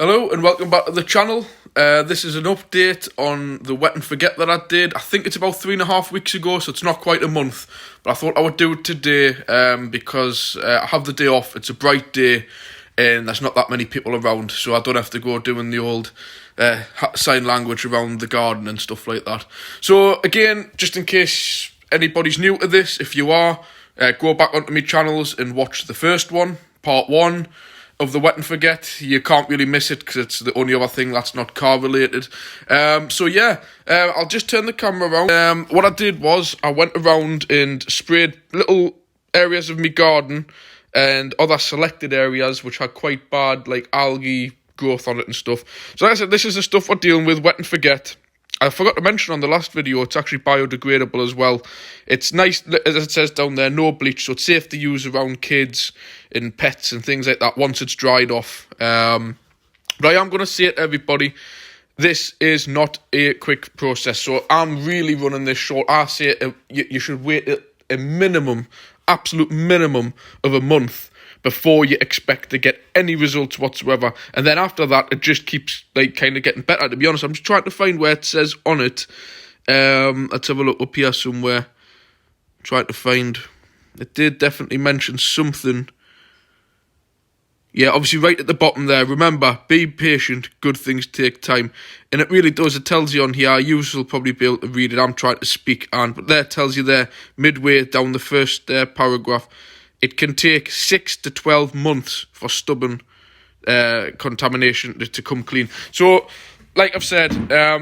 Hello and welcome back to the channel. This is an update on the wet and forget that I did. I think it's about 3.5 weeks ago, so it's not quite a month. But I thought I would do it today because I have the day off. It's a bright day and there's not that many people around, so I don't have to go doing the old sign language around the garden and stuff like that. So again, just in case anybody's new to this, if you are, go back onto my channels and watch the first one, part 1. Of the wet and forget. You can't really miss it because it's the only other thing that's not car related. So yeah, I'll just turn the camera around. What I did was I went around and sprayed little areas of my garden and other selected areas which had quite bad like algae growth on it and stuff. So like I said, this is the stuff we're dealing with, wet and forget. I forgot to mention on the last video, it's actually biodegradable as well. It's nice, as it says down there, no bleach, so it's safe to use around kids and pets and things like that once it's dried off. But I am going to say it to everybody, this is not a quick process, so I'm really running this short. I say you should wait a minimum, absolute minimum of a month before you expect to get any results whatsoever. And then after that, it just keeps like kind of getting better, to be honest. I'm just trying to find where it says on it. Let's have a look up here somewhere. Trying to find. It did definitely mention something. Yeah, obviously right at the bottom there. Remember, be patient, good things take time. And it really does. It tells you on here. You will probably be able to read it. I'm trying to speak, but there it tells you there, midway down the first paragraph. It can take 6 to 12 months for stubborn contamination to come clean. So, like I've said, a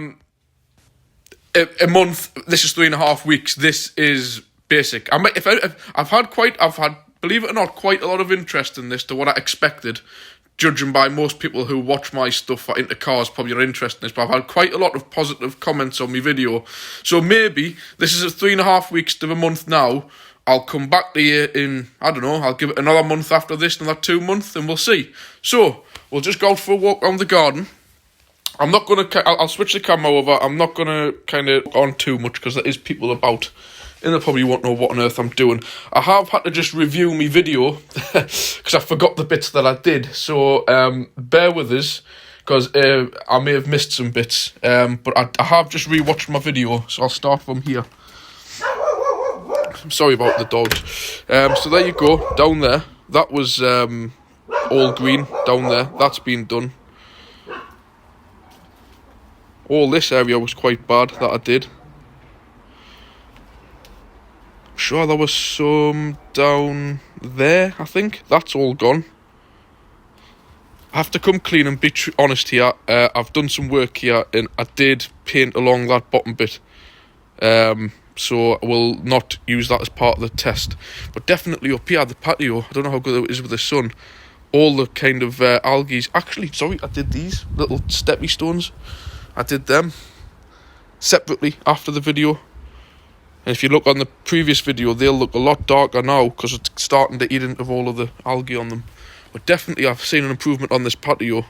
month. This is 3.5 weeks. This is basic. I've had, believe it or not, quite a lot of interest in this to what I expected. Judging by most people who watch my stuff are into cars, probably are interested in this, but I've had quite a lot of positive comments on my video. So maybe this is a 3.5 weeks to a month now. I'll come back to you in, I don't know, I'll give it another month after this, another 2 months, and we'll see. So, we'll just go out for a walk around the garden. I'm not going to, I'll switch the camera over. I'm not going to kind of on too much because there is people about, and they probably won't know what on earth I'm doing. I have had to just review my video because I forgot the bits that I did. So, bear with us because I may have missed some bits. But I have just rewatched my video, so I'll start from here. I'm sorry about the dogs. So there you go, down there. That was all green down there. That's been done. All this area was quite bad that I did. I'm sure there was some down there, I think. That's all gone. I have to come clean and be honest here. I've done some work here and I did paint along that bottom bit. So I will not use that as part of the test. But definitely up here, the patio, I don't know how good it is with the sun. All the kind of algae. Actually, sorry, I did these little steppy stones. I did them separately after the video. And if you look on the previous video, they'll look a lot darker now because it's starting to eat into all of the algae on them. But definitely I've seen an improvement on this patio.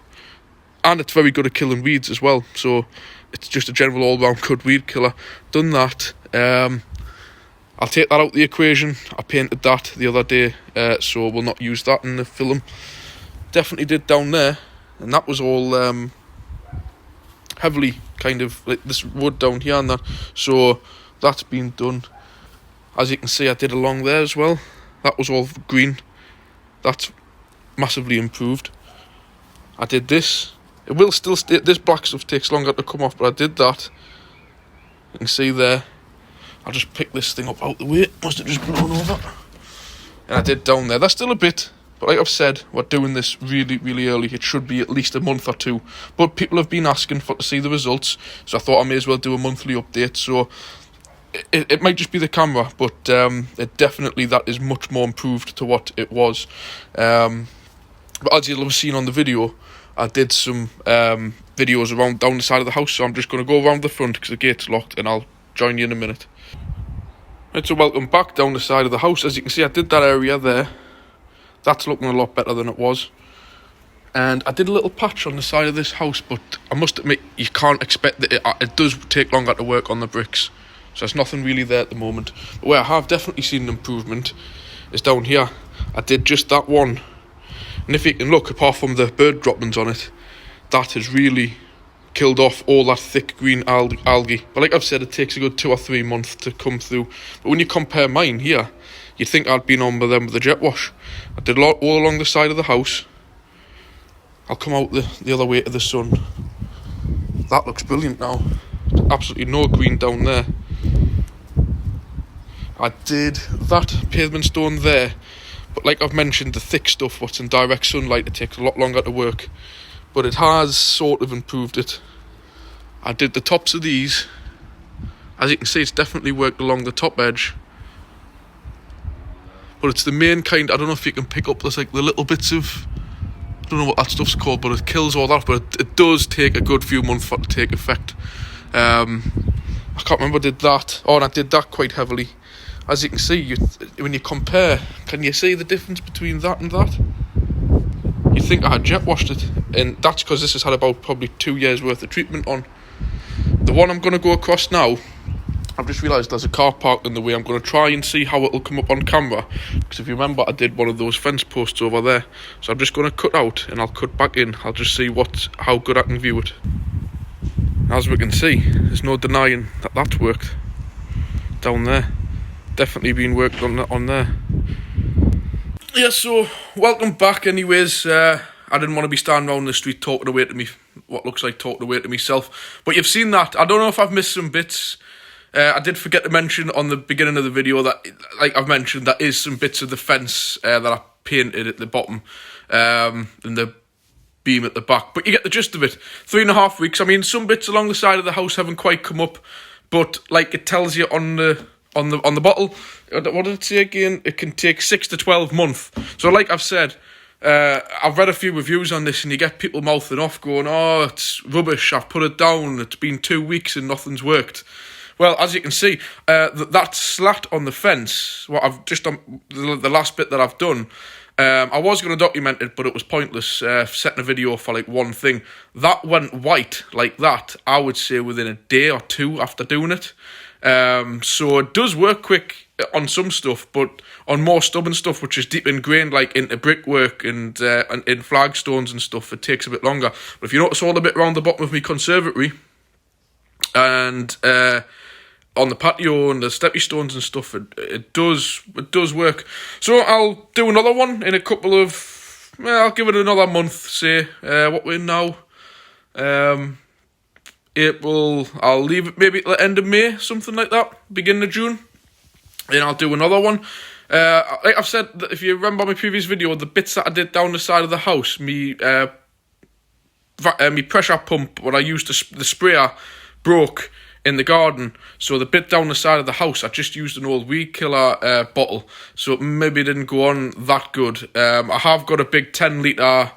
And it's very good at killing weeds as well. So it's just a general all-round good weed killer. Done that. I'll take that out of the equation. I painted that the other day, so we'll not use that in the film. Definitely did down there, and that was all heavily kind of like this wood down here and that. So that's been done. As you can see, I did along there as well. That was all green. That's massively improved. I did this. It will still stay. This black stuff takes longer to come off, but I did that. You can see there. I'll just pick this thing up out the way. Must have just blown over. And I did down there. That's still a bit. But like I've said, we're doing this really, really early. It should be at least a month or 2. But people have been asking to see the results. So I thought I may as well do a monthly update. So it might just be the camera. But it definitely, that is much more improved to what it was. But as you'll have seen on the video, I did some videos around down the side of the house. So I'm just going to go around the front because the gate's locked. And I'll join you in a minute. Right, so welcome back down the side of the house. As you can see, I did that area there. That's looking a lot better than it was. And I did a little patch on the side of this house, but I must admit, you can't expect that it does take longer to work on the bricks. So there's nothing really there at the moment. But where I have definitely seen an improvement is down here. I did just that one. And if you can look, apart from the bird droppings on it, that has really killed off all that thick green algae. But like I've said, it takes a good 2 or 3 months to come through. But when you compare mine here, you'd think I'd been on with them with the jet wash. I did a lot all along the side of the house. I'll come out the other way to the sun. That looks brilliant now. Absolutely no green down there. I did that pavement stone there, but like I've mentioned, the thick stuff, what's in direct sunlight, it takes a lot longer to work. But it has sort of improved it. I did the tops of these. As you can see, it's definitely worked along the top edge. But it's the main kind, I don't know if you can pick up, there's like the little bits of, I don't know what that stuff's called, but it kills all that. But it does take a good few months for it to take effect. I can't remember I did that. Oh, and I did that quite heavily. As you can see, when you compare, can you see the difference between that and that? You think I had jet washed it, and that's because this has had about probably 2 years worth of treatment on. The one I'm going to go across now, I've just realised there's a car parked in the way. I'm going to try and see how it'll come up on camera, because if you remember, I did one of those fence posts over there. So I'm just going to cut out and I'll cut back in. I'll just see how good I can view it. As we can see, there's no denying that that's worked down there. Definitely been worked on there. Yeah, so welcome back anyways. I didn't want to be standing around the street talking away to me, what looks like talking away to myself. But you've seen that. I don't know if I've missed some bits. I did forget to mention on the beginning of the video that, like I've mentioned, there is some bits of the fence that I painted at the bottom and the beam at the back. But you get the gist of it. 3.5 weeks. I mean, some bits along the side of the house haven't quite come up, but like it tells you on the bottle, what did it say again? It can take 6 to 12 months. So like I've said, I've read a few reviews on this and you get people mouthing off going, oh, it's rubbish, I've put it down, it's been 2 weeks and nothing's worked. Well, as you can see, that slat on the fence, what I've just done, the last bit that I've done, I was going to document it, but it was pointless setting a video for like one thing. That went white like that, I would say within a day or two after doing it. So it does work quick on some stuff, but on more stubborn stuff, which is deep ingrained, like into brickwork and in flagstones and stuff, it takes a bit longer. But if you notice all the bit around the bottom of my conservatory and on the patio and the steppy stones and stuff, it does work. So I'll do another one in a couple of, I'll give it another month, say, what we're in now. April, I'll leave it maybe at the end of May, something like that, beginning of June, and I'll do another one. Like I've said, if you remember my previous video, the bits that I did down the side of the house, me pressure pump, what I used the sprayer, broke in the garden, so the bit down the side of the house, I just used an old weed killer bottle, so it maybe didn't go on that good. I have got a big 10 litre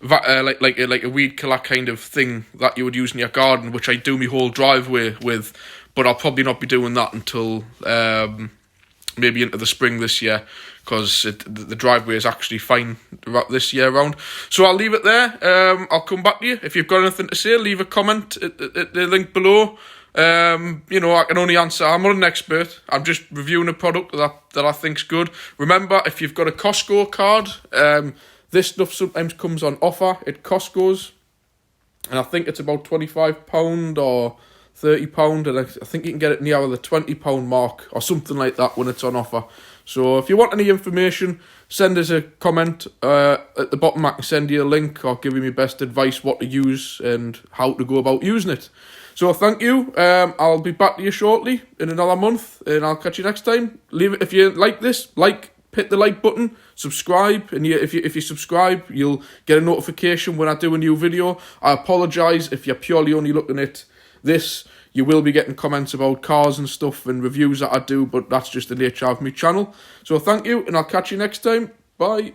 like a weed killer kind of thing that you would use in your garden, which I do my whole driveway with, but I'll probably not be doing that until maybe into the spring this year, because the driveway is actually fine this year round. So I'll leave it there. I'll come back to you. If you've got anything to say, leave a comment at the link below. You know, I can only answer, I'm not an expert, I'm just reviewing a product that I think's good. Remember, if you've got a Costco card, this stuff sometimes comes on offer at Costco's, and I think it's about £25 or £30, and I think you can get it near the £20 mark or something like that when it's on offer. So if you want any information, send us a comment at the bottom. I can send you a link or give you my best advice what to use and how to go about using it. So thank you. I'll be back to you shortly in another month, and I'll catch you next time. Leave it if you like this. Hit the like button, subscribe, and if you subscribe, you'll get a notification when I do a new video. I apologise if you're purely only looking at this. You will be getting comments about cars and stuff and reviews that I do, but that's just the nature of my channel. So thank you, and I'll catch you next time. Bye.